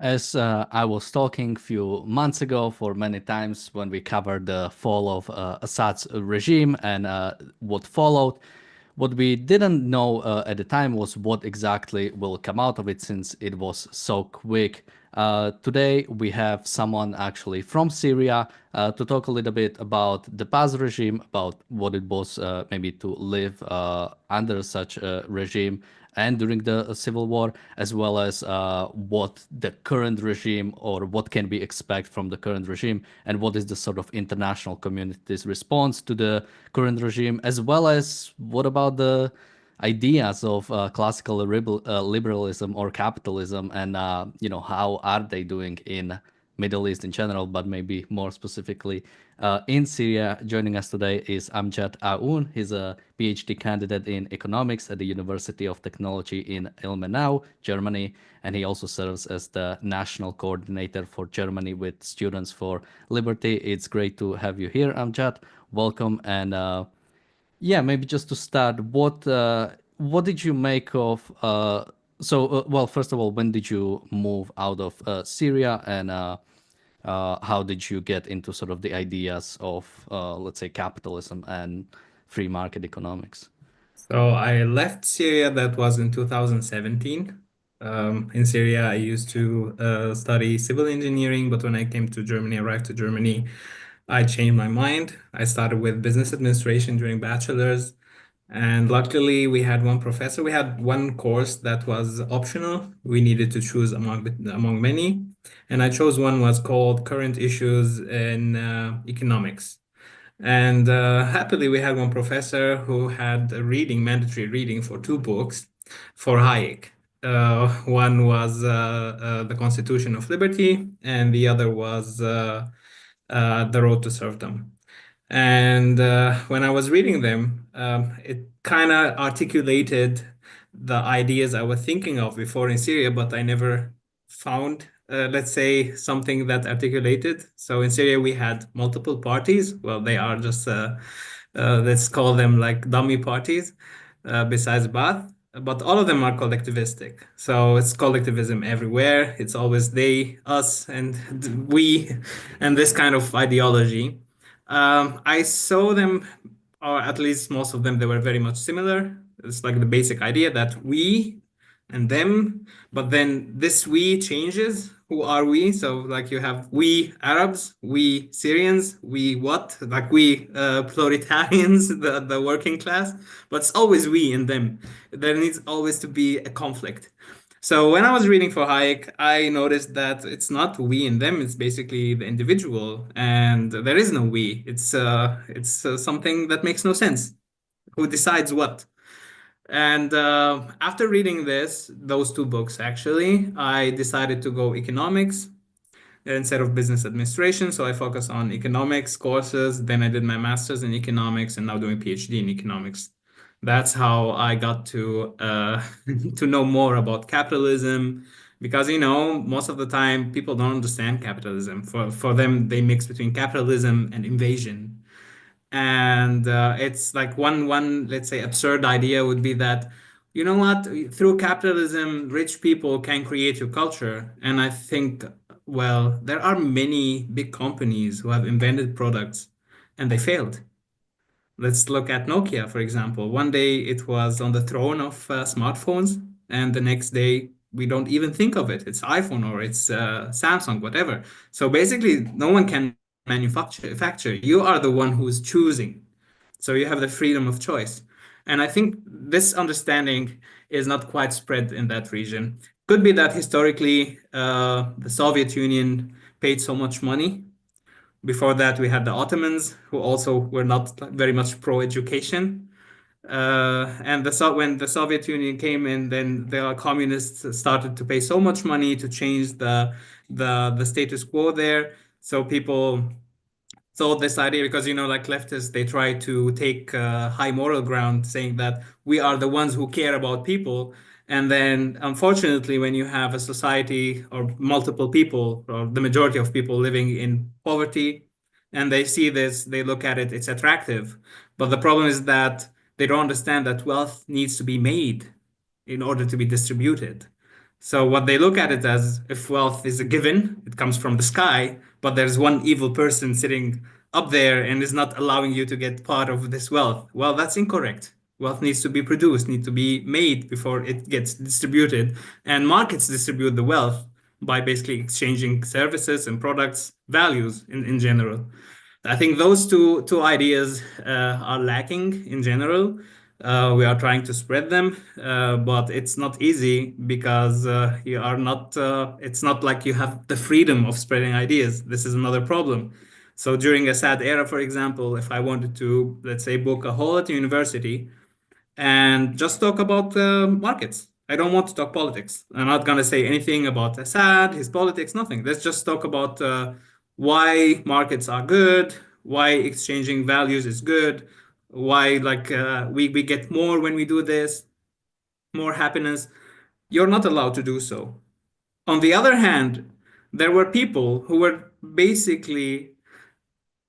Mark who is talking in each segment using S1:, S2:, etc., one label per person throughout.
S1: As I was talking a few months ago for many times when we covered the fall of Assad's regime and what followed, what we didn't know at the time was what exactly will come out of it since it was so quick. Today we have someone actually from Syria to talk a little bit about the past regime, about what it was maybe to live under such a regime and during the civil war, as well as what the current regime or what can we expect from the current regime, and what is the sort of international community's response to the current regime, as well as what about the ideas of classical liberalism or capitalism, and how are they doing in Middle East in general, but maybe more specifically in Syria. Joining us today is Amjad Aun. He's a PhD candidate in economics at the University of Technology in Ilmenau, Germany, and he also serves as the national coordinator for Germany with Students for Liberty. It's great to have you here, Amjad. Welcome, and yeah, maybe just to start, what did you make of well, first of all, when did you move out of Syria, and how did you get into sort of the ideas of let's say capitalism and free market economics?
S2: So I left Syria, that was in 2017. In Syria, I used to study civil engineering, but when I came to Germany, arrived to Germany, I changed my mind. I started with business administration during bachelor's, and luckily we had one professor. We had one course that was optional. We needed to choose among many, and I chose one was called Current Issues in Economics. And happily, we had one professor who had a mandatory reading for two books for Hayek. One was The Constitution of Liberty, and the other was The Road to Serfdom. And when I was reading them, it kind of articulated the ideas I was thinking of before in Syria, but I never found, let's say, something that articulated. So in Syria, we had multiple parties. Well, they are just, let's call them like dummy parties, besides Baath. But all of them are collectivistic. So it's collectivism everywhere. It's always they, us, and we, and this kind of ideology. I saw them, or at least most of them, they were very much similar. It's like the basic idea that we and them, but then this we changes. Who are we? So like you have we Arabs, we Syrians, we what? Like we proletarians, the working class, but it's always we and them. There needs always to be a conflict. So when I was reading for Hayek, I noticed that it's not we and them, it's basically the individual, and there is no we. It's something that makes no sense. Who decides what? And after reading those two books, actually, I decided to go economics instead of business administration. So I focus on economics courses. Then I did my master's in economics and now doing PhD in economics. That's how I got to to know more about capitalism, because most of the time people don't understand capitalism. For them, they mix between capitalism and invasion. And it's like one let's say absurd idea would be that, you know what, through capitalism, rich people can create your culture. And I think, well, there are many big companies who have invented products and they failed. Let's look at Nokia, for example. One day it was on the throne of smartphones, and the next day we don't even think of it. It's iPhone or it's Samsung, whatever. So basically, no one can manufacture. You are the one who's choosing. So you have the freedom of choice. And I think this understanding is not quite spread in that region. Could be that historically, the Soviet Union paid so much money. Before that, we had the Ottomans, who also were not very much pro-education. And when the Soviet Union came in, then the communists started to pay so much money to change the status quo there. So people thought this idea, because like leftists, they try to take high moral ground, saying that we are the ones who care about people. And then, unfortunately, when you have a society or multiple people, or the majority of people living in poverty, and they see this, they look at it, it's attractive. But the problem is that they don't understand that wealth needs to be made in order to be distributed. So what they look at it as, if wealth is a given, it comes from the sky, but there's one evil person sitting up there and is not allowing you to get part of this wealth. Well, that's incorrect. Wealth needs to be produced, need to be made before it gets distributed. And markets distribute the wealth by basically exchanging services and products, values in general. I think those two ideas are lacking in general. We are trying to spread them, but it's not easy because you are not. It's not like you have the freedom of spreading ideas. This is another problem. So during a sad era, for example, if I wanted to, let's say, book a hall at a university, and just talk about markets. I don't want to talk politics. I'm not going to say anything about Assad, his politics, nothing. Let's just talk about why markets are good, why exchanging values is good, why we get more when we do this, more happiness. You're not allowed to do so. On the other hand, there were people who were basically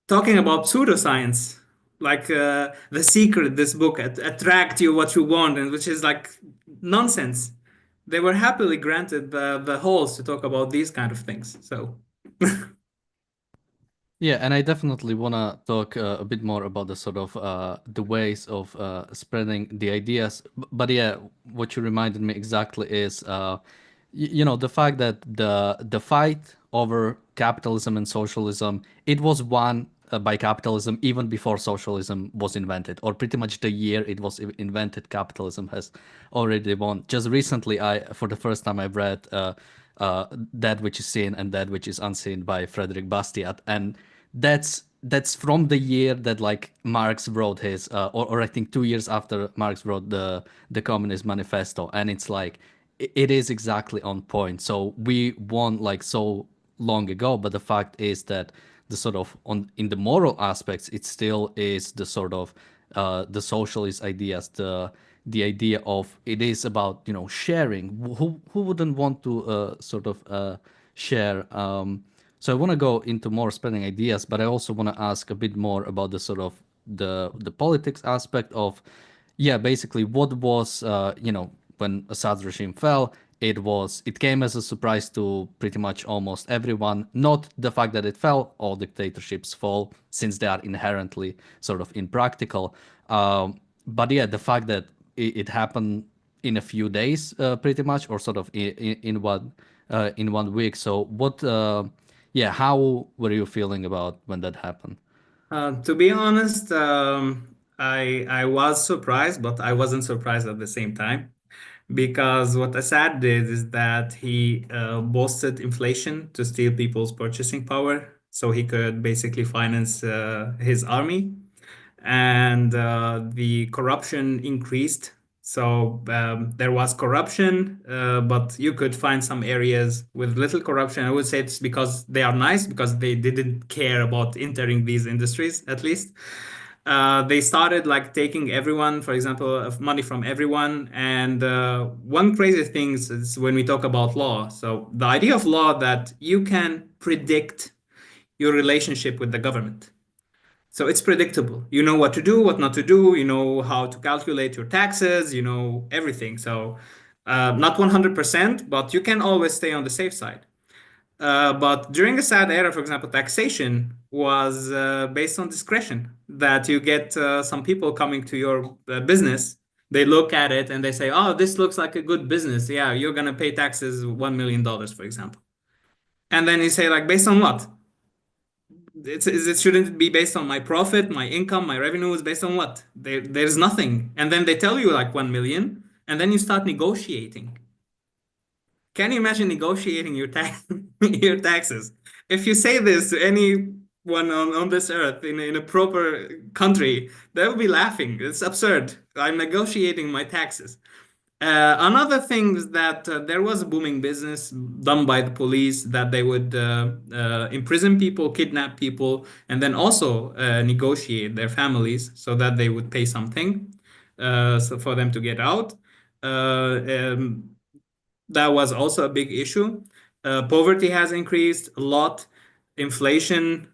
S2: talking about pseudoscience, like The Secret, this book, attract you what you want, and which is like nonsense. They were happily granted the halls to talk about these kind of things. So,
S1: Yeah, and I definitely want to talk a bit more about the sort of the ways of spreading the ideas. But yeah, what you reminded me exactly is, you know, the fact that the fight over capitalism and socialism, it was won by capitalism even before socialism was invented, or pretty much the year it was invented, capitalism has already won. Just recently, for the first time, I've read That Which Is Seen and That Which Is Unseen by Frederick Bastiat, and that's from the year that like Marx wrote his, or I think 2 years after Marx wrote the Communist Manifesto, and it's like it is exactly on point. So we won like so long ago, but the fact is that the sort of on in the moral aspects, it still is the sort of the socialist ideas, the idea of it is about, you know, sharing. Who wouldn't want to sort of share? So I want to go into more spreading ideas, but I also want to ask a bit more about the sort of the politics aspect of, yeah, basically what was, you know, when Assad's regime fell, it came as a surprise to pretty much almost everyone. Not the fact that it fell, all dictatorships fall since they are inherently sort of impractical. But yeah, the fact that it happened in a few days, pretty much, or sort of in 1 week. So what, yeah, how were you feeling about when that happened?
S2: to be honest, I was surprised, but I wasn't surprised at the same time. Because what Assad did is that he boosted inflation to steal people's purchasing power so he could basically finance his army. And the corruption increased. So there was corruption, but you could find some areas with little corruption. I would say it's because they are nice, because they didn't care about entering these industries, at least. They started like taking everyone, for example, of money from everyone. And one crazy thing is when we talk about law. So the idea of law that you can predict your relationship with the government. So it's predictable. You know what to do, what not to do. You know how to calculate your taxes. You know everything. So not 100%, but you can always stay on the safe side. But during the sad era, for example, taxation was based on discretion. That you get some people coming to your business, they look at it and they say, "Oh, this looks like a good business. Yeah, you're gonna pay taxes $1 million, for example." And then you say, like, based on what? It shouldn't be based on my profit, my income, my revenue. Is based on what? There's nothing. And then they tell you like 1 million, and then you start negotiating. Can you imagine negotiating your tax your taxes? If you say this to anyone on this earth in a proper country, they will be laughing. It's absurd. I'm negotiating my taxes. Another thing is that there was a booming business done by the police that they would imprison people, kidnap people, and then also negotiate their families so that they would pay something so for them to get out. Uh, um, that was also a big issue. Poverty has increased a lot, inflation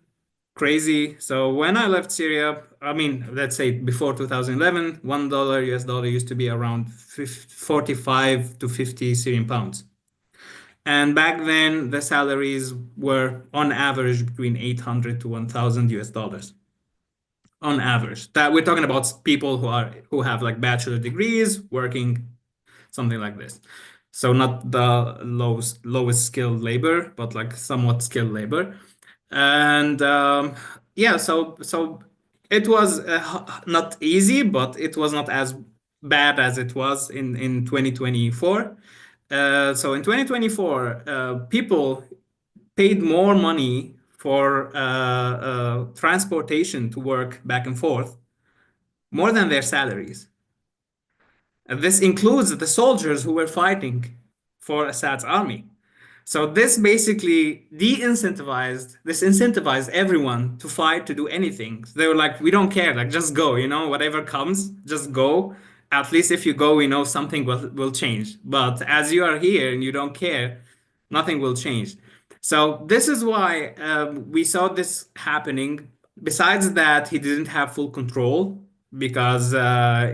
S2: crazy. So when I left Syria, I mean, let's say before 2011, $1 US dollar used to be around 45 to 50 Syrian pounds. And back then, the salaries were on average between 800 to 1,000 US dollars on average. That we're talking about people who have like bachelor degrees working something like this. So not the lowest skilled labor, but like somewhat skilled labor. And yeah, so it was not easy, but it was not as bad as it was in 2024. So in 2024, people paid more money for transportation to work back and forth, more than their salaries. And this includes the soldiers who were fighting for Assad's army. So this incentivized everyone to fight, to do anything. So they were like, we don't care, like just go, whatever comes, just go. At least if you go, we know something will change. But as you are here and you don't care, nothing will change. So this is why we saw this happening. Besides that, he didn't have full control because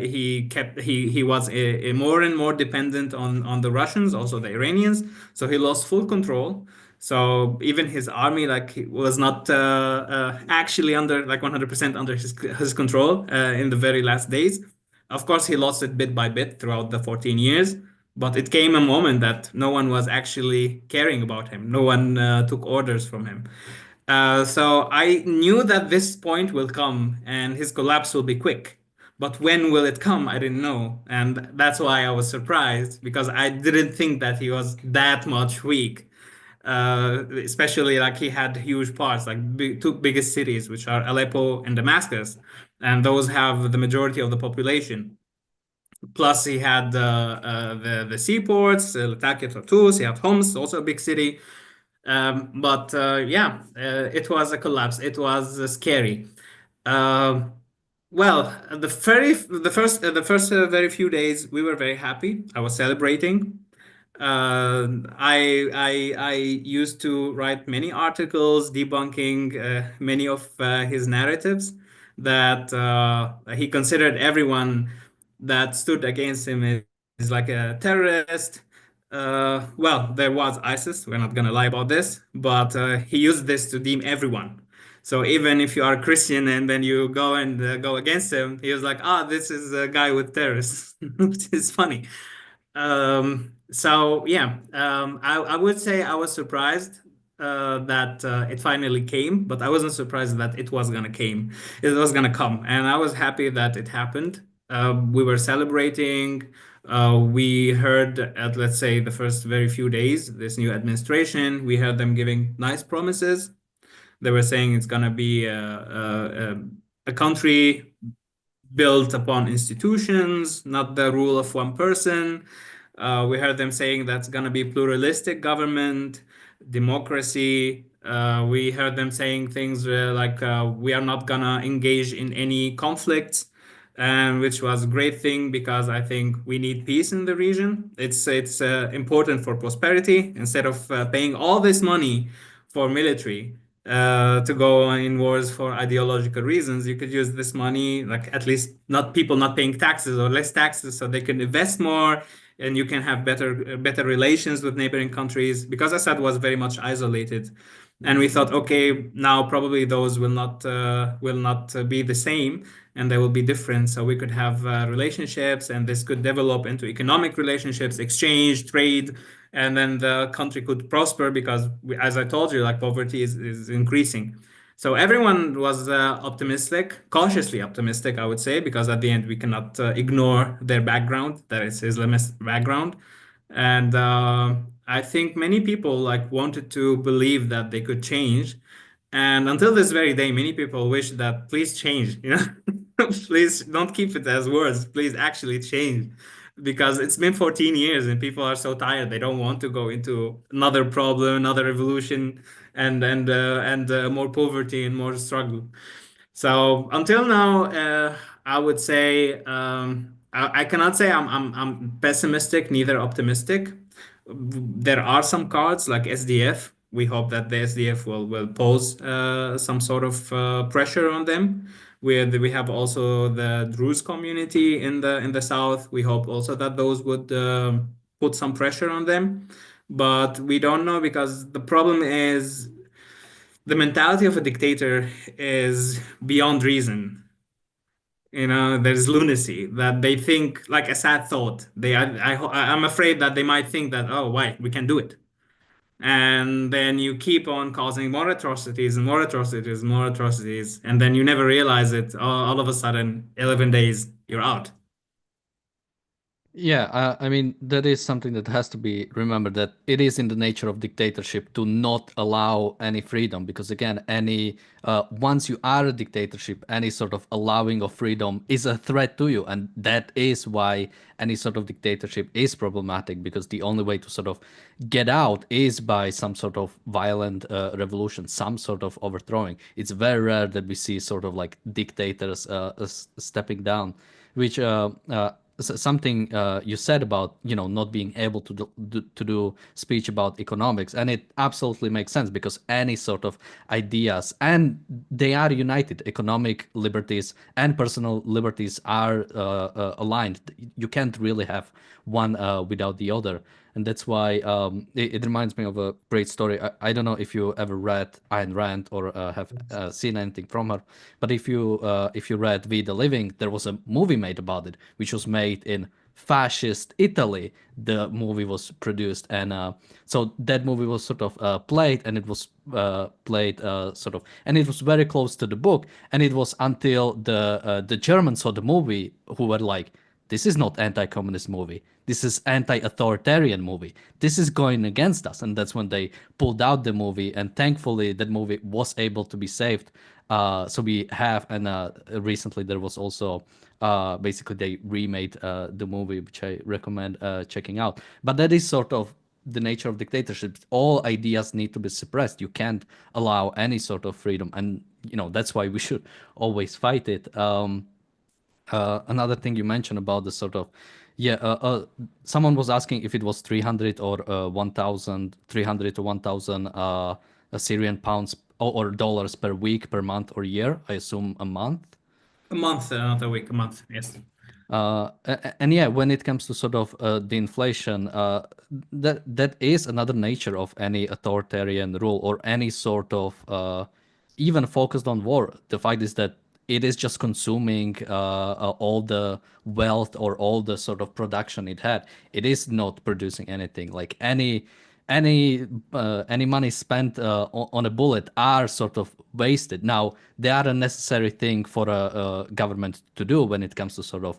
S2: he was a more and more dependent on the Russians, also the Iranians. So he lost full control. So even his army was not actually under like 100% under his control in the very last days. Of course, he lost it bit by bit throughout the 14 years. But it came a moment that no one was actually caring about him. No one took orders from him. So I knew that this point will come and his collapse will be quick. But when will it come? I didn't know. And that's why I was surprised because I didn't think that he was that much weak. Especially like he had huge parts, like two biggest cities, which are Aleppo and Damascus. And those have the majority of the population. Plus, he had the seaports, Latakia, Tartus. He had Homs, also a big city. But yeah, it was a collapse. It was scary. Um well, the first very few days, we were very happy. I was celebrating. I used to write many articles debunking many of his narratives that he considered everyone that stood against him is like a terrorist. Well, there was ISIS. We're not gonna lie about this, but he used this to deem everyone. So even if you are a Christian and then you go and go against him, he was like, "Ah, this is a guy with terrorists," which is funny. So yeah, I would say I was surprised that it finally came, but I wasn't surprised that it was gonna came. It was gonna come, and I was happy that it happened. We were celebrating. We heard at, let's say, the first very few days, this new administration, we heard them giving nice promises. They were saying it's gonna be a country built upon institutions, not the rule of one person. We heard them saying that's going to be pluralistic government, democracy. We heard them saying things like we are not going to engage in any conflicts, and which was a great thing because I think we need peace in the region. It's important for prosperity. Instead of paying all this money for military to go in wars for ideological reasons, you could use this money, like at least not people not paying taxes or less taxes, so they can invest more and you can have better relations with neighboring countries because Assad was very much isolated. And we thought, okay, now probably those will not be the same, and they will be different. So we could have relationships, and this could develop into economic relationships, exchange, trade, and then the country could prosper because, as I told you, like poverty is increasing. So everyone was optimistic, cautiously optimistic, I would say, because at the end we cannot ignore their background, that is Islamist background. And I think many people like wanted to believe that they could change. And until this very day, many people wish that please change, please don't keep it as words, please actually change. Because it's been 14 years and people are so tired. They don't want to go into another problem, another revolution, and more poverty and more struggle. So until now, I would say I cannot say I'm pessimistic, neither optimistic. There are some cards like SDF. We hope that the SDF will pose some sort of pressure on them. We have also the Druze community in the south. We hope also that those would put some pressure on them. but we don't know because the problem is the mentality of a dictator is beyond reason. There's lunacy that they think like a sad thought. I'm afraid that they might think that, oh, why we can do it. And then you keep on causing more atrocities and more atrocities and more atrocities. And then you never realize it. All of a sudden, 11 days, you're out.
S1: Yeah, I mean, that is something that has to be remembered, that it is in the nature of dictatorship to not allow any freedom. Because again, once you are a dictatorship, any sort of allowing of freedom is a threat to you. And that is why any sort of dictatorship is problematic, because the only way to sort of get out is by some sort of violent revolution, some sort of overthrowing. It's very rare that we see sort of like dictators stepping down, which something you said about not being able to do speech about economics, and it absolutely makes sense, because any sort of ideas, and they are united, economic liberties and personal liberties are aligned. You can't really have one without the other. And that's why it reminds me of a great story. I don't know if you ever read Ayn Rand or have seen anything from her, but if you read We the Living, there was a movie made about it, which was made in fascist Italy. The movie was produced, and so that movie was sort of played, and it was played sort of, and it was very close to the book. And it was until the Germans saw the movie who were like, this is not anti-communist movie. This is anti-authoritarian movie. This is going against us. And that's when they pulled out the movie. And thankfully, that movie was able to be saved. So we have, and recently there was also, basically they remade the movie, which I recommend checking out. But that is sort of the nature of dictatorships. All ideas need to be suppressed. You can't allow any sort of freedom. And, that's why we should always fight it. Another thing you mentioned about the sort of, yeah, someone was asking if it was 300 or 1,300 to 1,000 Syrian pounds or dollars per week, per month, or year. I assume a month.
S2: A month, not a week, a month. Yes.
S1: And yeah, when it comes to sort of the inflation, that is another nature of any authoritarian rule, or any sort of even focused on war. The fact is that it is just consuming all the wealth or all the sort of production it had. It is not producing anything. Like any money spent on a bullet are sort of wasted. Now, they are a necessary thing for a government to do when it comes to sort of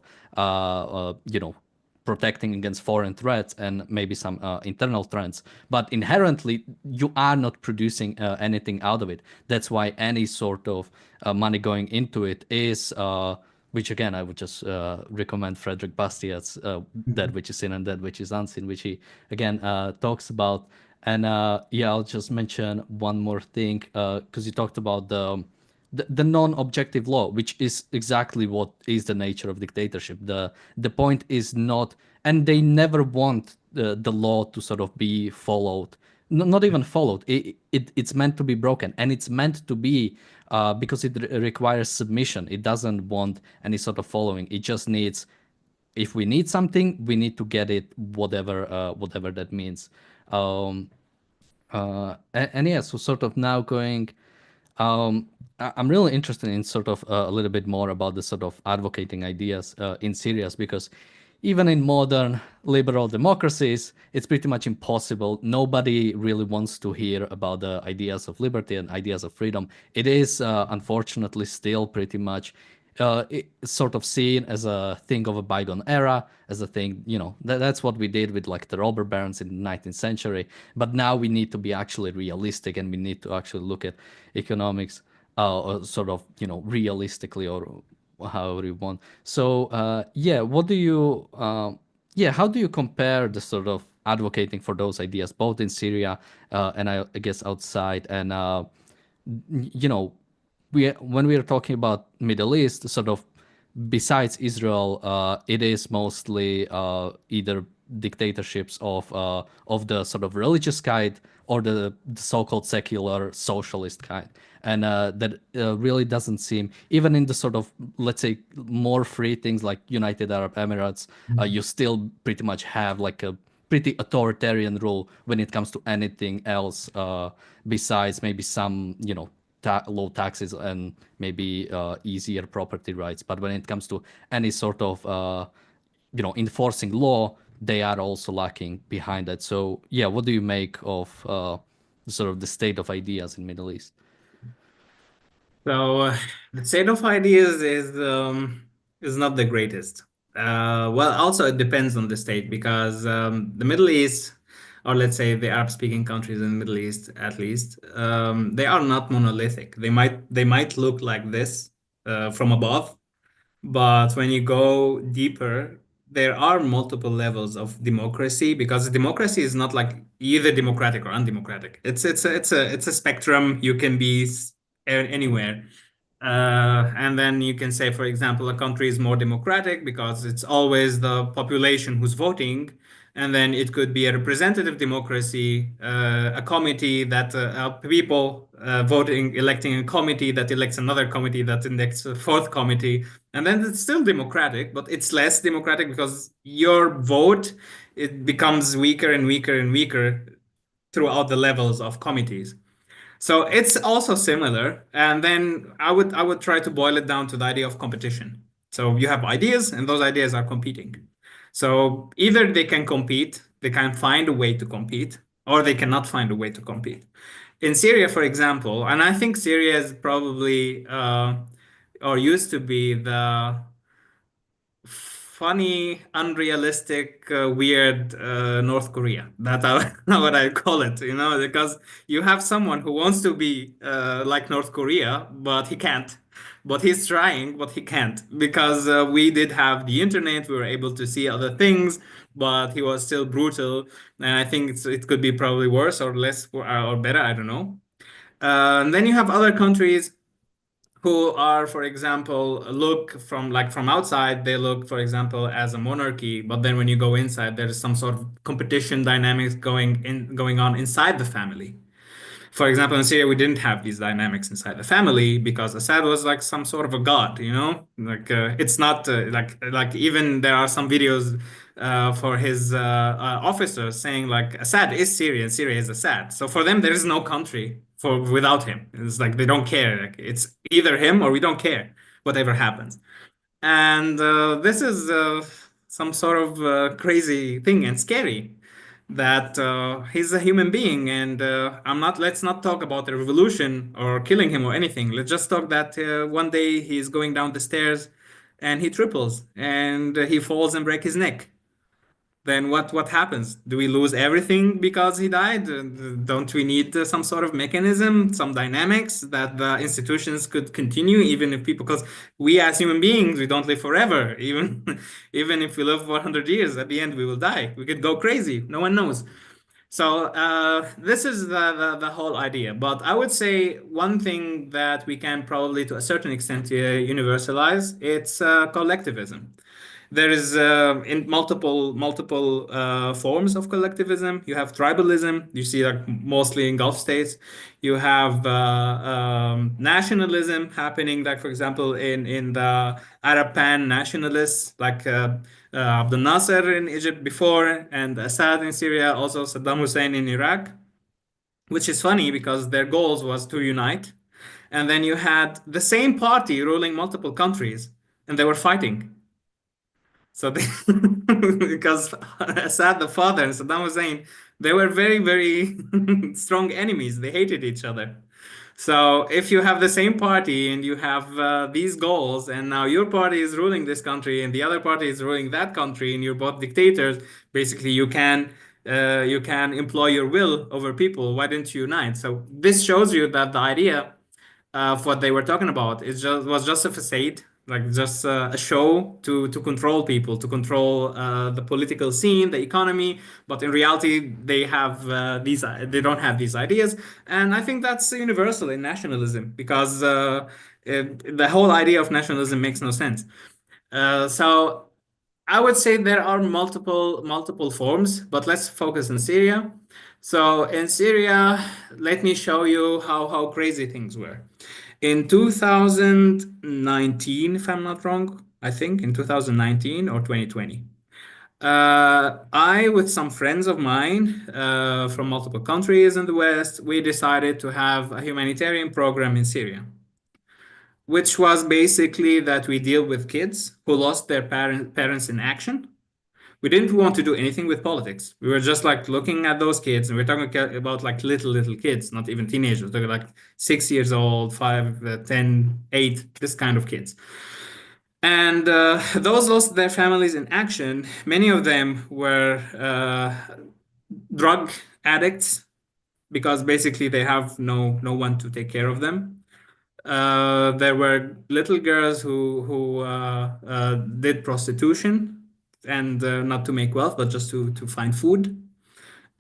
S1: protecting against foreign threats and maybe some internal threats. But inherently, you are not producing anything out of it. That's why any sort of money going into it is, which again, I would just recommend Frederick Bastiat's That Which Is Seen and That Which Is Unseen, which he again talks about. And yeah, I'll just mention one more thing, because you talked about the non-objective law, which is exactly what is the nature of dictatorship. The point is not, and they never want the law to sort of be followed. Not even followed. It's meant to be broken, and it's meant to be because it requires submission. It doesn't want any sort of following. It just needs, if we need something, we need to get it, whatever that means. And yeah, so sort of now going, I'm really interested in sort of a little bit more about the sort of advocating ideas in Syria, because even in modern liberal democracies, it's pretty much impossible. Nobody really wants to hear about the ideas of liberty and ideas of freedom. It is unfortunately still pretty much sort of seen as a thing of a bygone era, as a thing, that's what we did with like the robber barons in the 19th century. But now we need to be actually realistic, and we need to actually look at economics sort of, realistically, or however you want. So yeah, what do you yeah, how do you compare the sort of advocating for those ideas both in Syria and I guess outside, and you know when we are talking about Middle East, sort of besides Israel, it is mostly either dictatorships of the sort of religious kind, or the so-called secular socialist kind, and that really doesn't seem, even in the sort of, let's say, more free things like United Arab Emirates, you still pretty much have like a pretty authoritarian rule when it comes to anything else besides maybe some, low taxes and maybe easier property rights. But when it comes to any sort of enforcing law, they are also lacking behind that. So yeah, what do you make of sort of the state of ideas in Middle East?
S2: So the state of ideas is not the greatest. Well, also it depends on the state because the Middle East, or let's say the Arab-speaking countries in the Middle East, at least, they are not monolithic. They might look like this from above, but when you go deeper, there are multiple levels of democracy because democracy is not like either democratic or undemocratic. It's a spectrum. You can be anywhere. And then you can say, for example, a country is more democratic because it's always the population who's voting. And then it could be a representative democracy, a committee that people voting, electing a committee that elects another committee that elects a fourth committee. And then it's still democratic, but it's less democratic because your vote, it becomes weaker and weaker and weaker throughout the levels of committees. So it's also similar. And then I would try to boil it down to the idea of competition. So you have ideas and those ideas are competing. So either they can compete, they can find a way to compete, or they cannot find a way to compete. In Syria, for example, and I think Syria is probably or used to be the funny, unrealistic, weird North Korea. That's how, what I call it, because you have someone who wants to be like North Korea, but he can't. But he's trying, but he can't because we did have the internet. We were able to see other things, but he was still brutal. And I think it could be probably worse or less or better. I don't know. And then you have other countries who are, for example, look from outside, they look, for example, as a monarchy, but then when you go inside, there is some sort of competition dynamics going on inside the family. For example, in Syria, we didn't have these dynamics inside the family because Assad was like some sort of a god, Like it's not like even there are some videos for his officers saying like Assad is Syrian, Syria is Assad. So for them, there is no country for without him. It's like they don't care. Like it's either him or we don't care, whatever happens. And this is some sort of crazy thing and scary that he's a human being. And let's not talk about the revolution or killing him or anything. Let's just talk that one day he's going down the stairs and he triples and he falls and break his neck. Then what happens? Do we lose everything because he died? Don't we need some sort of mechanism, some dynamics that the institutions could continue even if people, because we as human beings, we don't live forever. Even even if we live for 100 years, at the end we will die. We could go crazy. No one knows. So this is the whole idea. But I would say one thing that we can probably to a certain extent universalize, it's collectivism. There is in multiple forms of collectivism. You have tribalism. You see that mostly in Gulf states. You have nationalism happening, like for example in the Arab pan nationalists, like Abdel Nasser in Egypt before, and Assad in Syria, also Saddam Hussein in Iraq. Which is funny because their goals was to unite, and then you had the same party ruling multiple countries, and they were fighting. So they, because Assad, the father, and Saddam Hussein, they were very, very strong enemies. They hated each other. So if you have the same party and you have these goals, and now your party is ruling this country and the other party is ruling that country, and you're both dictators, basically you can employ your will over people. Why didn't you unite? So this shows you that the idea of what they were talking about was just a facade, like just a show to control people, to control the political scene, the economy. But in reality, they don't have these ideas, and I think that's universal in nationalism because the whole idea of nationalism makes no sense. So I would say there are multiple forms, but let's focus on Syria. So in Syria, let me show you how crazy things were. In 2019, if I'm not wrong, I think in 2019 or 2020, I, with some friends of mine from multiple countries in the West, we decided to have a humanitarian program in Syria, which was basically that we deal with kids who lost their parents in action. We didn't want to do anything with politics. We were just like looking at those kids, and we're talking about like little kids, not even teenagers. They're like 6 years old, 5, 10, 8, this kind of kids. And those lost their families in action. Many of them were drug addicts because basically they have no one to take care of them. There were little girls who did prostitution and not to make wealth, but just to find food.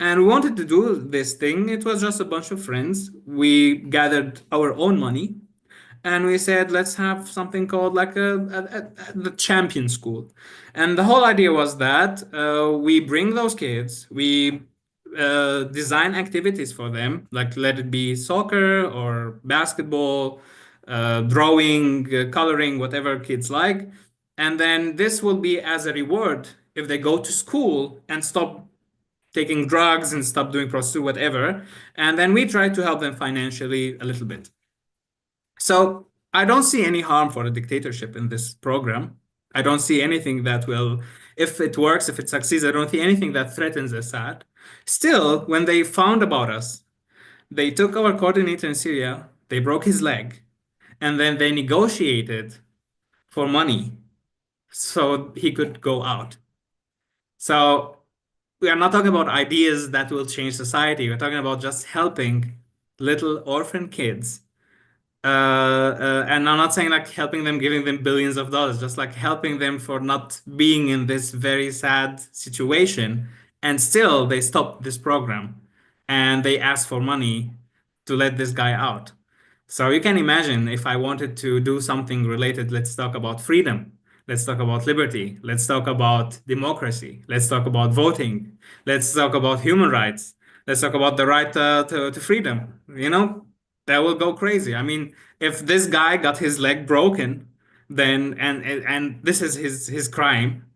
S2: And we wanted to do this thing. It was just a bunch of friends. We gathered our own money and we said, let's have something called like the champion school. And the whole idea was that we bring those kids, we design activities for them, like let it be soccer or basketball, drawing, coloring, whatever kids like. And then this will be as a reward if they go to school and stop taking drugs and stop doing prostitution, whatever. And then we try to help them financially a little bit. So I don't see any harm for a dictatorship in this program. I don't see anything that will, if it works, if it succeeds, I don't see anything that threatens Assad. Still, when they found about us, they took our coordinator in Syria, they broke his leg, and then they negotiated for money so he could go out. So we are not talking about ideas that will change society. We're talking about just helping little orphan kids and I'm not saying like helping them, giving them billions of dollars, just like helping them for not being in this very sad situation. And still, they stopped this program and they asked for money to let this guy out. So you can imagine if I wanted to do something related, let's talk about freedom. Let's talk about liberty. Let's talk about democracy. Let's talk about voting. Let's talk about human rights. Let's talk about the right to freedom. That will go crazy. I mean, if this guy got his leg broken, then and this is his crime,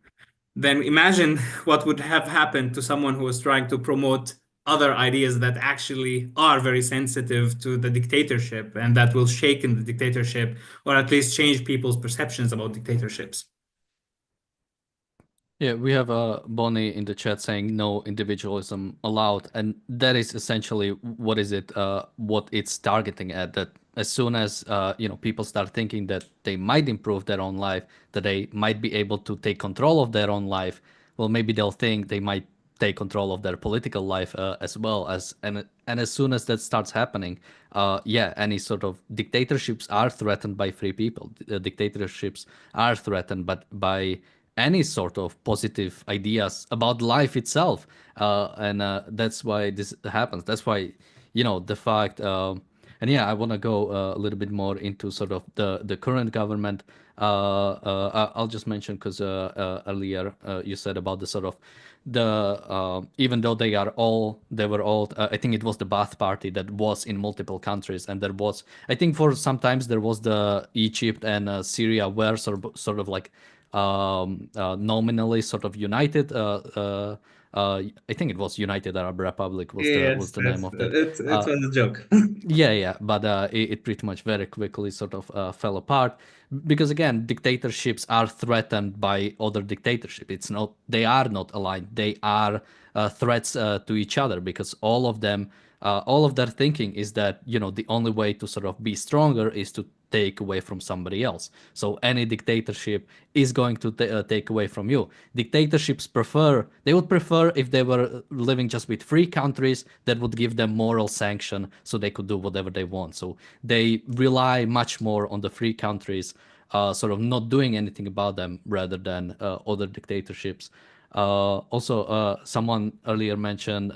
S2: then imagine what would have happened to someone who was trying to promote other ideas that actually are very sensitive to the dictatorship and that will shake in the dictatorship or at least change people's perceptions about dictatorships.
S1: Yeah, we have Bonnie in the chat saying no individualism allowed, and that is essentially what it's targeting at. That as soon as people start thinking that they might improve their own life, that they might be able to take control of their own life, well, maybe they'll think they might take control of their political life as well as and as soon as that starts happening, yeah, any sort of dictatorships are threatened by free people. Dictatorships are threatened, but by any sort of positive ideas about life itself, and that's why this happens. That's why the fact and yeah, I want to go a little bit more into sort of the current government. I'll just mention because earlier you said about the sort of even though they were all I think it was the Baath party that was in multiple countries, and there was, I think, for sometimes there was the Egypt and Syria were sort of like nominally sort of united. I think it was United Arab Republic was
S2: Yes,
S1: the name
S2: yes,
S1: of that.
S2: it was a joke.
S1: Yeah, but it pretty much very quickly sort of fell apart because again, dictatorships are threatened by other dictatorship. It's not They are not aligned. They are threats to each other because all of them, all of their thinking is that the only way to sort of be stronger is to take away from somebody else. So any dictatorship is going to take away from you. They would prefer if they were living just with free countries that would give them moral sanction so they could do whatever they want. So they rely much more on the free countries sort of not doing anything about them rather than other dictatorships. Also, someone earlier mentioned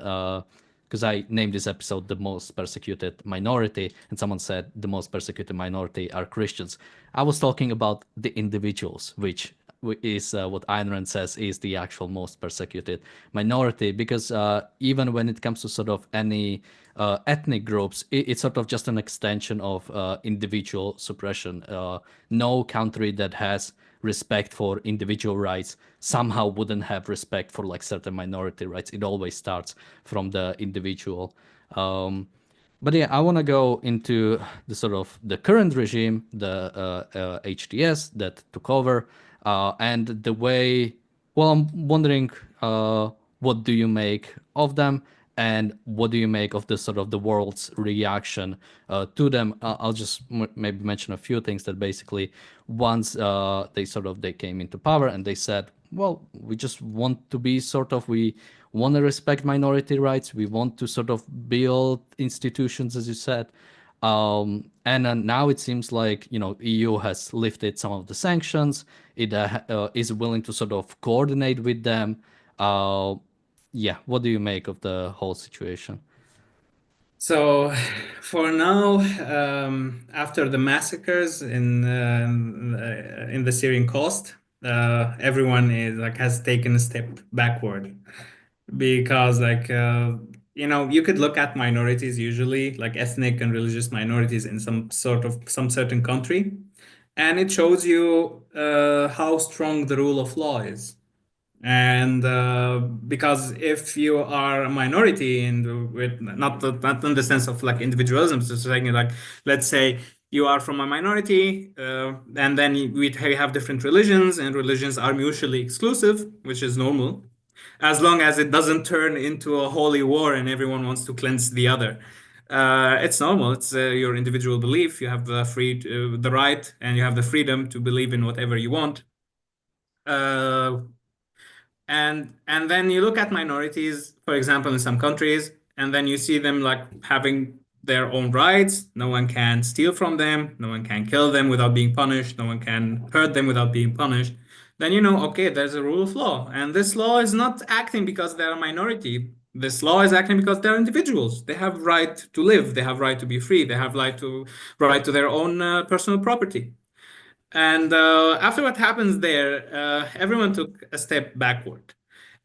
S1: because I named this episode The Most Persecuted Minority, and someone said the most persecuted minority are Christians. I was talking about the individuals, which is what Ayn Rand says is the actual most persecuted minority, because even when it comes to sort of any ethnic groups, it's sort of just an extension of individual suppression. No country that has respect for individual rights somehow wouldn't have respect for like certain minority rights. It always starts from the individual. But yeah, I want to go into the sort of the current regime, the HTS that took over, and the way. Well, I'm wondering, what do you make of them, and what do you make of the sort of the world's reaction to them? I'll just maybe mention a few things that basically, once they came into power and they said, well, we just want to be sort of we want to respect minority rights. We want to sort of build institutions, as you said. And now it seems like EU has lifted some of the sanctions. It is willing to sort of coordinate with them. Uh, yeah, what do you make of the whole situation?
S2: So, for now, after the massacres in the Syrian coast, everyone is like has taken a step backward because you could look at minorities usually like ethnic and religious minorities in some certain country, and it shows you how strong the rule of law is. And because if you are a minority and with not in the sense of like individualism, just saying like, let's say you are from a minority, and then we have different religions, and religions are mutually exclusive, which is normal, as long as it doesn't turn into a holy war and everyone wants to cleanse the other. It's normal. It's your individual belief. You have the right, and you have the freedom to believe in whatever you want. Uh, and then you look at minorities, for example, in some countries, and then you see them like having their own rights. No one can steal from them. No one can kill them without being punished. No one can hurt them without being punished. Then okay, there's a rule of law, and this law is not acting because they're a minority. This law is acting because they're individuals. They have right to live. They have right to be free. They have right to their own personal property. And after what happens there, everyone took a step backward.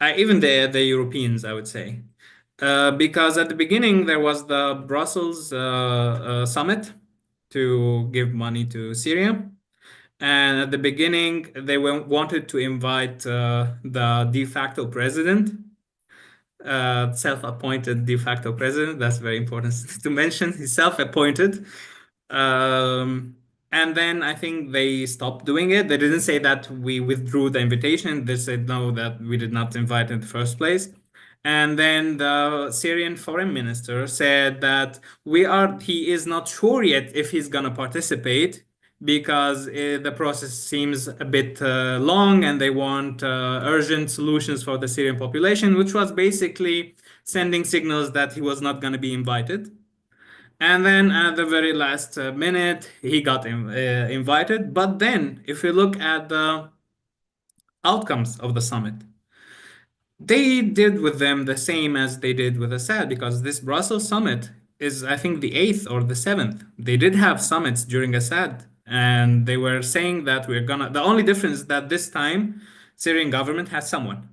S2: Even the Europeans, I would say, because at the beginning there was the Brussels summit to give money to Syria, and at the beginning they wanted to invite the de facto president, self-appointed de facto president. That's very important to mention. He's self-appointed. Um, and then I think they stopped doing it. They didn't say that we withdrew the invitation. They said no, that we did not invite in the first place. And then the Syrian foreign minister said that he is not sure yet if he's gonna participate because the process seems a bit long, and they want urgent solutions for the Syrian population, which was basically sending signals that he was not gonna be invited. And then at the very last minute, he got invited. But then, if you look at the outcomes of the summit, they did with them the same as they did with Assad, because this Brussels summit is, I think, the eighth or the seventh. They did have summits during Assad, and they were saying that the only difference is that this time, Syrian government has someone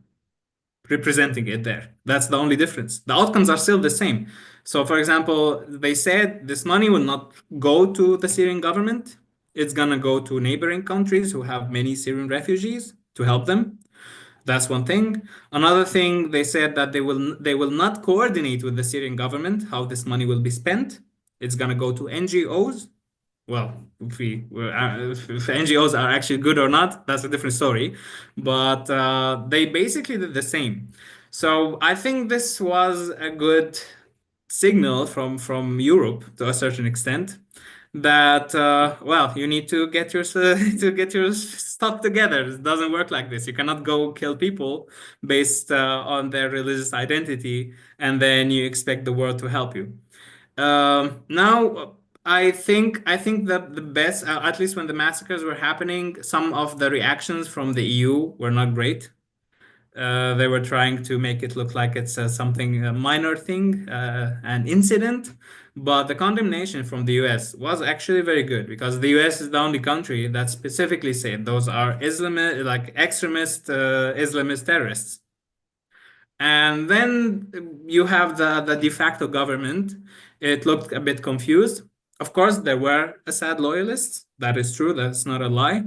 S2: representing it there. That's the only difference. The outcomes are still the same. So, for example, they said this money will not go to the Syrian government. It's gonna go to neighboring countries who have many Syrian refugees to help them. That's one thing. Another thing, they said that they will not coordinate with the Syrian government how this money will be spent. It's gonna go to NGOs. Well, if NGOs are actually good or not, that's a different story. But they basically did the same. So I think this was a good signal from Europe to a certain extent that well, you need to get your to get your stuff together. It doesn't work like this. You cannot go kill people based on their religious identity, and then you expect the world to help you. Now, I think that the best, at least when the massacres were happening, some of the reactions from the EU were not great. They were trying to make it look like it's something a minor thing, an incident. But the condemnation from the US was actually very good, because the US is the only country that specifically said those are Islamist, like extremist Islamist terrorists. And then you have the de facto government. It looked a bit confused. Of course, there were Assad loyalists. That is true. That's not a lie.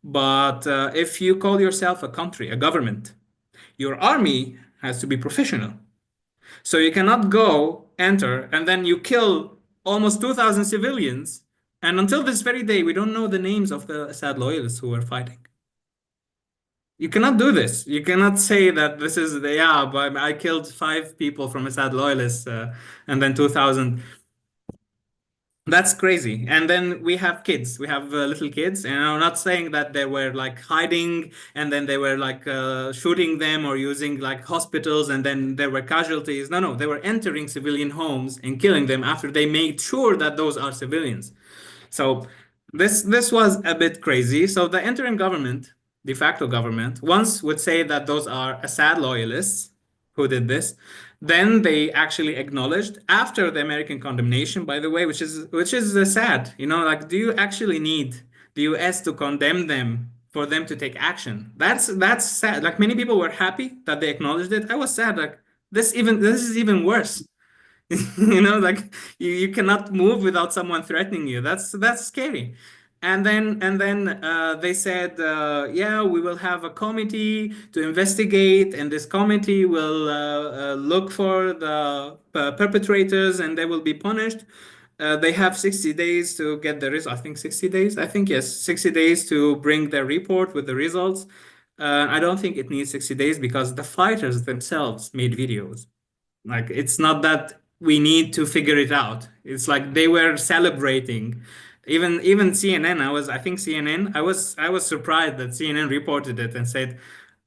S2: But if you call yourself a country, a government, your army has to be professional. So you cannot go, enter, and then you kill almost 2,000 civilians. And until this very day, we don't know the names of the Assad loyalists who were fighting. You cannot do this. You cannot say that this is the, yeah, but I killed 5 people from Assad loyalists and then 2,000. That's crazy. And then we have kids. We have little kids, and I'm not saying that they were like hiding and then they were like shooting them or using like hospitals and then there were casualties. No, no, they were entering civilian homes and killing them after they made sure that those are civilians. So this was a bit crazy. So the interim government, de facto government, once would say that those are Assad loyalists who did this. Then they actually acknowledged after the American condemnation, by the way, which is sad. You know, like, do you actually need the U.S. to condemn them for them to take action? That's sad. Like many people were happy that they acknowledged it. I was sad. Like this is even worse. You know, like you cannot move without someone threatening you. That's scary. And then they said, yeah, we will have a committee to investigate, and this committee will look for the perpetrators, and they will be punished. They have 60 days to get the results. I think 60 days. I think yes, 60 days to bring their report with the results. I don't think it needs 60 days because the fighters themselves made videos. Like it's not that we need to figure it out. It's like they were celebrating. Even CNN, I think CNN, I was surprised that CNN reported it and said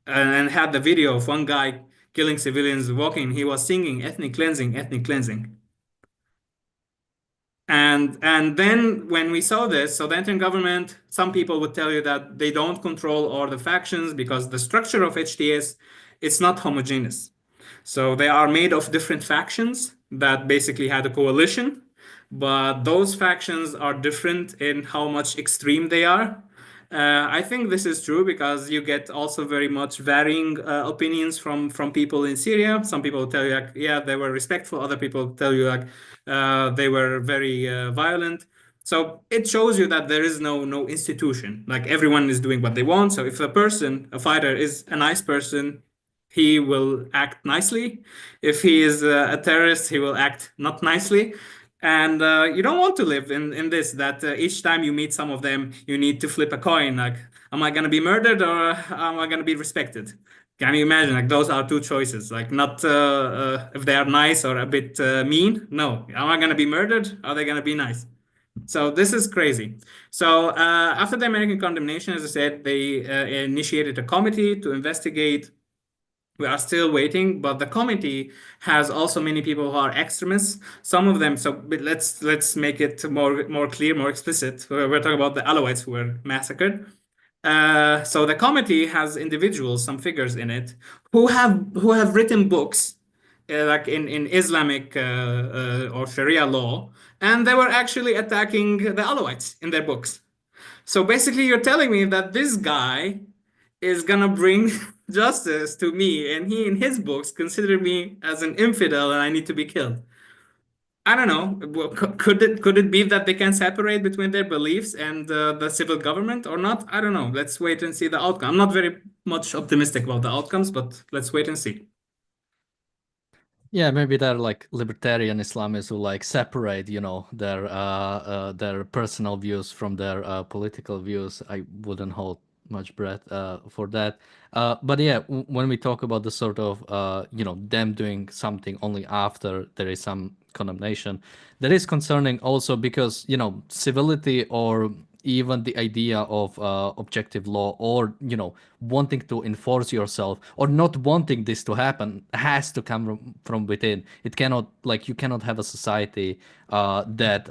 S2: and had the video of one guy killing civilians walking. He was singing ethnic cleansing, ethnic cleansing. And then when we saw this, so the interim government, some people would tell you that they don't control all the factions because the structure of HTS, it's not homogeneous. So they are made of different factions that basically had a coalition, but those factions are different in how much extreme they are. I think this is true because you get also very much varying opinions from people in Syria. Some people tell you like, yeah, they were respectful. Other people tell you like they were very violent. So it shows you that there is no institution. Like everyone is doing what they want. So if a person, a fighter, is a nice person, he will act nicely. If he is a terrorist, he will act not nicely. And you don't want to live in this, that each time you meet some of them, you need to flip a coin. Like, am I going to be murdered or am I going to be respected? Can you imagine? Like, those are two choices. Like, not if they are nice or a bit mean. No. Am I going to be murdered? Are they going to be nice? So this is crazy. So after the American condemnation, as I said, they initiated a committee to investigate. We are still waiting, but the committee has also many people who are extremists. Some of them. So but let's make it more clear, more explicit. We're talking about the Alawites who were massacred. So the committee has individuals, some figures in it, who have written books, like in Islamic or Sharia law, and they were actually attacking the Alawites in their books. So basically, you're telling me that this guy is gonna bring justice to me, and he in his books consider me as an infidel and I need to be killed. I don't know. Well, could it be that they can separate between their beliefs and the civil government or not? I don't know. Let's wait and see the outcome. I'm not very much optimistic about the outcomes, but let's wait and see.
S1: Yeah, maybe they're like libertarian Islamists who like separate, their personal views from their political views. I wouldn't hold much breath for that. But yeah, when we talk about the sort of them doing something only after there is some condemnation, that is concerning also because civility or even the idea of objective law or wanting to enforce yourself or not wanting this to happen has to come from within. It cannot, like, you cannot have a society that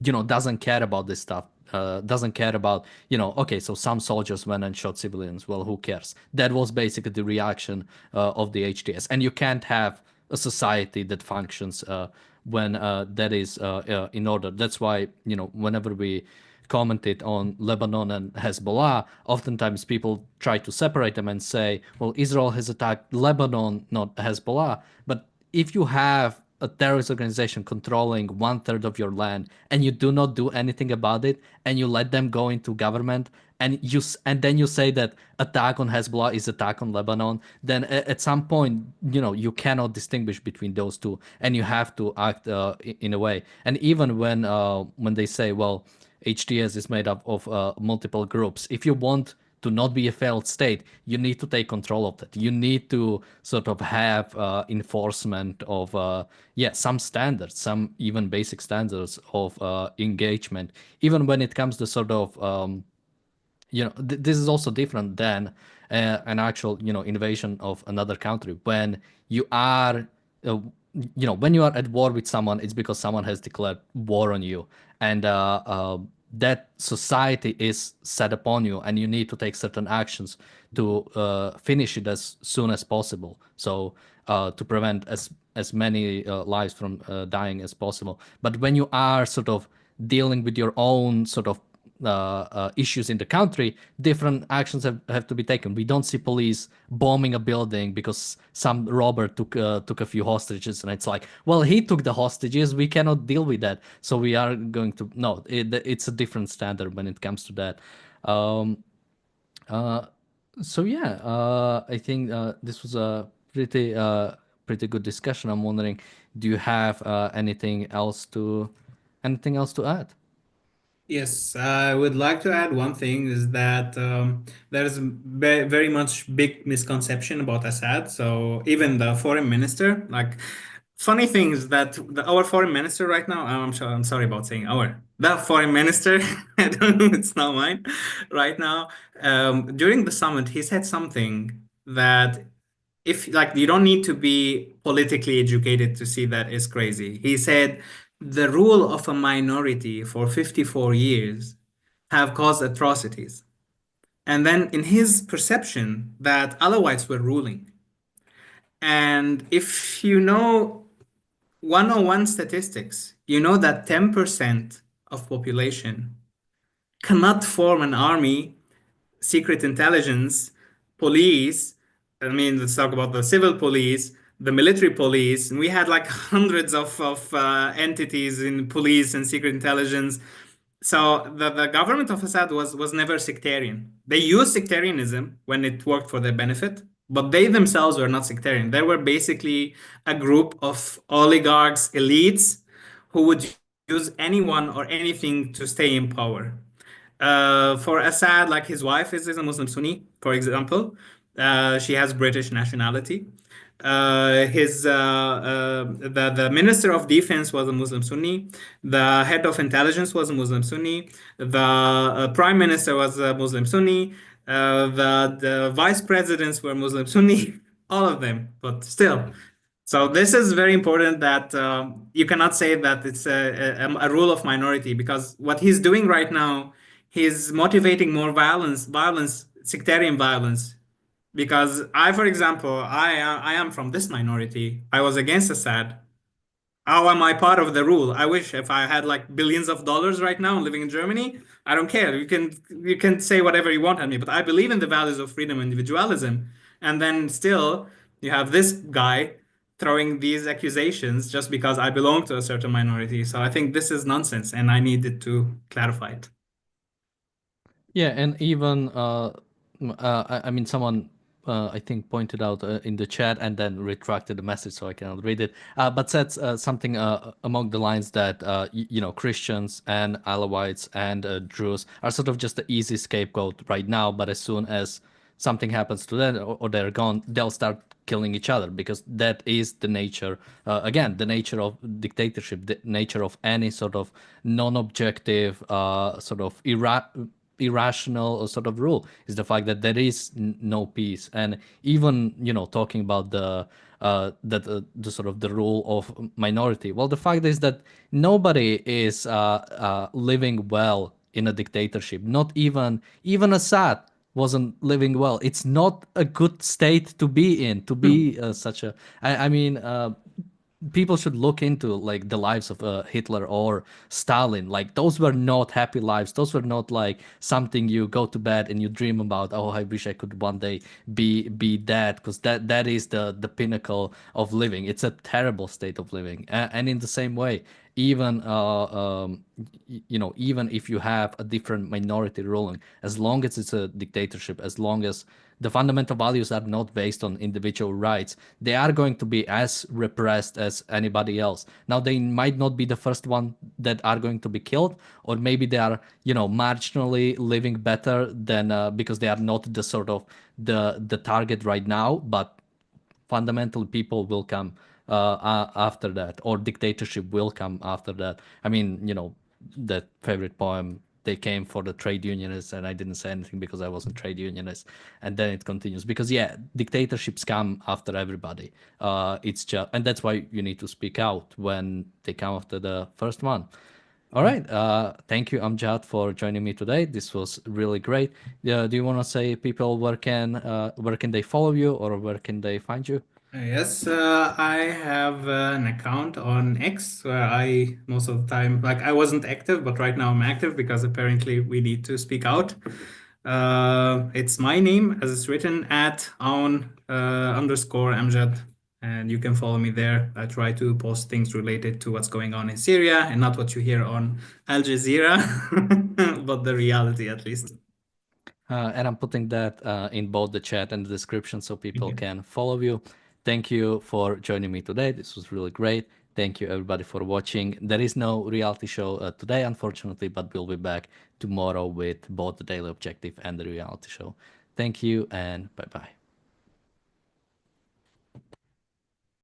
S1: doesn't care about this stuff, doesn't care about, okay, so some soldiers went and shot civilians, well, who cares? That was basically the reaction of the HTS. And you can't have a society that functions when that is in order. That's why whenever we commented on Lebanon and Hezbollah, oftentimes people try to separate them and say, well, Israel has attacked Lebanon, not Hezbollah. But if you have a terrorist organization controlling 1/3 of your land and you do not do anything about it and you let them go into government and then you say that attack on Hezbollah is attack on Lebanon, then at some point, you cannot distinguish between those two, and you have to act in a way. And even when they say, well, HTS is made up of multiple groups, if you want to not be a failed state, you need to take control of that. You need to sort of have enforcement of, some standards, some even basic standards of engagement, even when it comes to sort of this is also different than an actual invasion of another country. When you are when you are at war with someone, it's because someone has declared war on you, and that society is set upon you, and you need to take certain actions to finish it as soon as possible, so to prevent as many lives from dying as possible. But when you are sort of dealing with your own sort of issues in the country, different actions have to be taken. We don't see police bombing a building because some robber took a few hostages, and it's like, well, he took the hostages. We cannot deal with that, so we are going to no. It's a different standard when it comes to that. Um, uh, so yeah, I think this was a pretty good discussion. I'm wondering, do you have anything else to add?
S2: Yes, I would like to add one thing is that there is very much big misconception about Assad. So even the foreign minister, like funny thing is that our foreign minister right now, I'm sorry about saying the foreign minister, I don't know, it's not mine, right now. During the summit, he said something that if like you don't need to be politically educated to see that is crazy. He said the rule of a minority for 54 years have caused atrocities. And then in his perception that Alawites were ruling. And if you know 101 statistics, you know that 10% of population cannot form an army, secret intelligence, police. I mean, let's talk about the civil police, the military police. And we had like hundreds of entities in police and secret intelligence. So the government of Assad was never sectarian. They used sectarianism when it worked for their benefit, but they themselves were not sectarian. They were basically a group of oligarchs, elites, who would use anyone or anything to stay in power. For Assad, like his wife is a Muslim Sunni, for example. She has British nationality. The Minister of Defense was a Muslim Sunni. The head of intelligence was a Muslim Sunni. The Prime Minister was a Muslim Sunni. The vice presidents were Muslim Sunni. All of them, but still. So this is very important that you cannot say that it's a rule of minority, because what he's doing right now, he's motivating more violence, sectarian violence. Because I, for example, I am from this minority. I was against Assad. How am I part of the rule? I wish if I had like billions of dollars right now living in Germany, I don't care. You can say whatever you want at me, but I believe in the values of freedom and individualism. And then still you have this guy throwing these accusations just because I belong to a certain minority. So I think this is nonsense, and I needed to clarify it.
S1: Yeah, and even I mean, someone I think pointed out in the chat and then retracted the message, so I cannot read it. But said something along the lines that Christians and Alawites and Druze are sort of just the easy scapegoat right now. But as soon as something happens to them or they're gone, they'll start killing each other, because that is the nature, again, the nature of dictatorship, the nature of any sort of non-objective, sort of irrational sort of rule, is the fact that there is no peace. And even talking about the sort of the rule of minority, well, the fact is that nobody is living well in a dictatorship. Not even Assad wasn't living well. It's not a good state to be in, to be such a I mean people should look into like the lives of Hitler or Stalin. Like those were not happy lives. Those were not like something you go to bed and you dream about. Oh, I wish I could one day be that, because that is the pinnacle of living. It's a terrible state of living. And in the same way, even even if you have a different minority ruling, as long as it's a dictatorship, as long as the fundamental values are not based on individual rights, they are going to be as repressed as anybody else. Now, they might not be the first one that are going to be killed, or maybe they are, marginally living better than because they are not the sort of the target right now, but fundamentally people will come after that, or dictatorship will come after that. I mean, that favorite poem, they came for the trade unionists and I didn't say anything because I wasn't trade unionist. And then it continues because, yeah, dictatorships come after everybody. It's just, and that's why you need to speak out when they come after the first one. All
S2: Yeah.
S1: right. Thank you, Amjad, for joining me today. This was really great. Do you want to say people where can they follow you, or where can they find you?
S2: Yes, I have an account on X where I most of the time, like I wasn't active, but right now I'm active because apparently we need to speak out. It's my name as it's written at Aun underscore Amjad, and you can follow me there. I try to post things related to what's going on in Syria and not what you hear on Al Jazeera, but the reality at least.
S1: And I'm putting that in both the chat and the description so
S2: Thank
S1: people
S2: you.
S1: can follow you. Thank you for joining me today. This was really great. Thank you, everybody, for watching. There is no reality show today, unfortunately, but we'll be back tomorrow with both the Daily Objective and the reality show. Thank you, and bye bye.